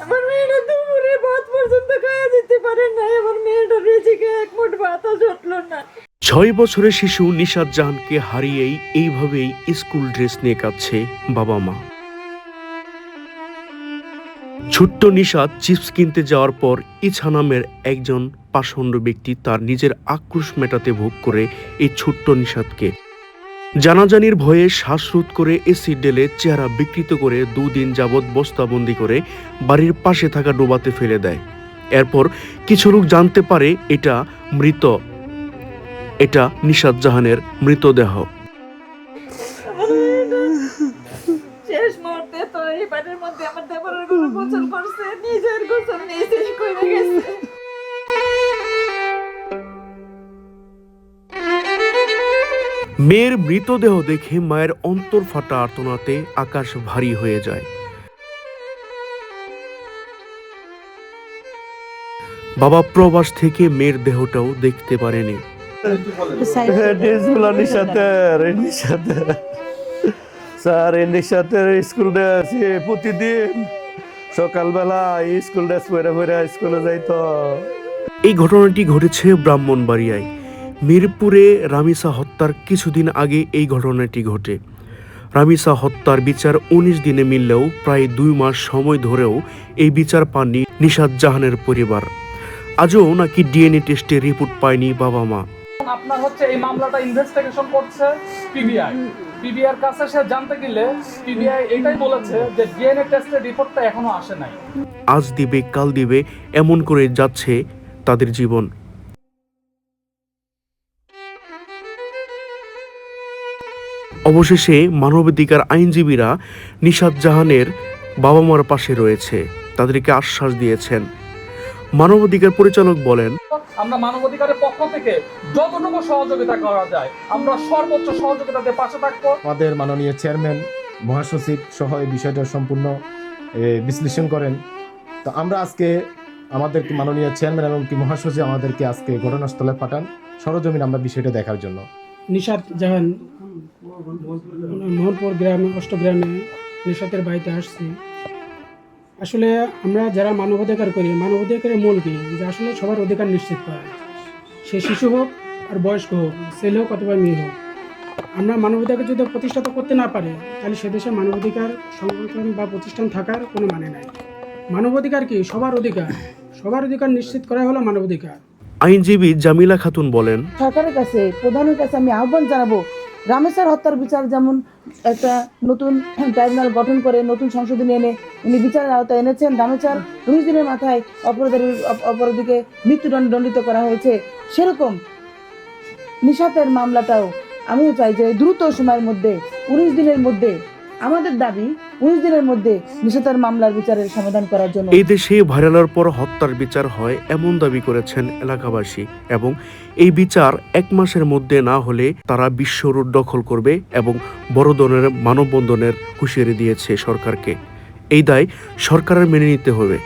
আমার মেয়েটা দুপুরে ভাত পর্যন্ত খাওয়া যেতে পারে না। আমার মেয়েটা রেজেকে এক মুঠ ভাতও জুটলো না। 6 বছরের শিশু নিশাত জাহানকে হারিয়েই এইভাবেই স্কুল ড্রেস নিয়ে কাঁদছে বাবা মা। ছোট্ট নিশাত চিপস কিনতে যাওয়ার পর ইছা নামের একজন পাষণ্ড ব্যক্তি তার নিজের আক্রোশ মেটাতে ভোগ করে এই ছোট্ট নিশাতকে জানাজানির ভয়ে শ্বাসরোধ করে এসিড ঢেলে চেহারা বিকৃত করে 2 দিন যাবৎ বস্তাবন্দি করে বাড়ির পাশে থাকা ডোবাতে ফেলে দেয়। এরপর কিছু লোক জানতে পারে এটা নিশাত জাহানের মৃতদেহ। শেষ মুহূর্তে তো এই বাড়ির মধ্যে আমার দেবরের কোনো গোসল করছে, নিজের গোসল নিজে করে গেছে। মেয়ের মৃতদেহ দেখে মায়ের অন্তর ফাটা আর্তনাতে আকাশ ভারী হয়ে যায়। বাবা প্রবাস থেকে মেয়ের দেহটাও দেখতে পারেনি। স্যার স্কুল ড্রেস প্রতিদিন সকালবেলা স্কুল ড্রেস পরে স্কুলে যাইতো। এই ঘটনাটি ঘটেছে ব্রাহ্মণবাড়িয়ায়। মিরপুরে রামিসা হত্যার কিছুদিন আগে এই ঘটনাটি ঘটে। রামিসা হত্যার বিচার 19 দিনে মিললেও প্রায় 2 মাস সময় ধরেও এই বিচার পাননি নিশাত জাহানের পরিবার। আজও নাকি ডিএনএ টেস্টের রিপোর্ট পায়নি বাবা মা। আপনার হচ্ছে এই মামলাটা ইনভেস্টিগেশন করছে পিবিআইর কাছে সে জানতে গেলে পিবিআই এটাই বলেছে যে ডিএনএ টেস্টের রিপোর্টটা এখনো আসে নাই। আজ দিবে কাল দিবে এমন করে যাচ্ছে তাদের জীবন। অবশেষে মানবাধিকার আইনজীবীরা নিশাত জাহানের বাবা মার পাশে রয়েছে, তাদেরকে আশ্বাস দিয়েছেন। মানবাধিকার পরিচালক বলেন, আমরা মানবাধিকারের পক্ষ থেকে যতটুকু সহযোগিতা করা যায় আমরা সর্বোচ্চ সহযোগিতাতে পাশে থাকবো। আমাদের মাননীয় চেয়ারম্যান মহাসচিব সহ এই বিষয়টা সম্পূর্ণ বিশ্লেষণ করেন। তো আমরা আজকে আমাদের মাননীয় চেয়ারম্যান এবং কি মহাসচিব আমাদেরকে আজকে ঘটনাস্থলে পাঠান সরজমিন আমরা বিষয়টা দেখার জন্য। নিশাত জাহান মোহনপুর গ্রামে অষ্টগ্রামে নিশাতের বাড়িতে আসছি। আসলে আমরা যারা মানবাধিকার করি, মানবাধিকারের মূল কি যে আসলে সবার অধিকার নিশ্চিত করা, সে শিশু হোক আর বয়স্ক হোক, ছেলে হোক অথবা মেয়ে হোক। আমরা মানবাধিকার যদি প্রতিষ্ঠা করতে না পারে তাহলে সে দেশে মানবাধিকার সংগঠন বা প্রতিষ্ঠান থাকার কোনো মানে নাই। মানবাধিকার কি সবার অধিকার, সবার অধিকার নিশ্চিত করা হলো মানবাধিকার। আইনজীবী জামিলা খাতুন বলেন, সরকারের কাছে প্রধানের কাছে আমি আহ্বান জানাবো রামেসার হত্যার বিচার যেমন একটা নতুন ট্রাইব্যুনাল গঠন করে নতুন সংশোধনী এনে উনি বিচারের আওতায় এনেছেন। রামেসার 19 দিনের মাথায় অপরাধীকে মৃত্যুদণ্ডিত করা হয়েছে, সেরকম নিশাতের মামলাটাও আমিও চাই যে দ্রুত সময়ের মধ্যে 19 দিনের মধ্যে আমাদের দাবি 19 দিনের মধ্যে নিশাতের মামলার বিচারের সমাধান করার জন্য। এই দেশে ভাইরালের পর হত্যার বিচার হয় এমন দাবি করেছেন এলাকাবাসী এবং এই বিচার 1 মাসের মধ্যে না হলে তারা বিশ্ব রোড দখল করবে এবং বড় ধরনের মানববন্ধনের হুঁশিয়ারি দিয়েছে সরকারকে। এই দায় সরকারের মেনে নিতে হবে।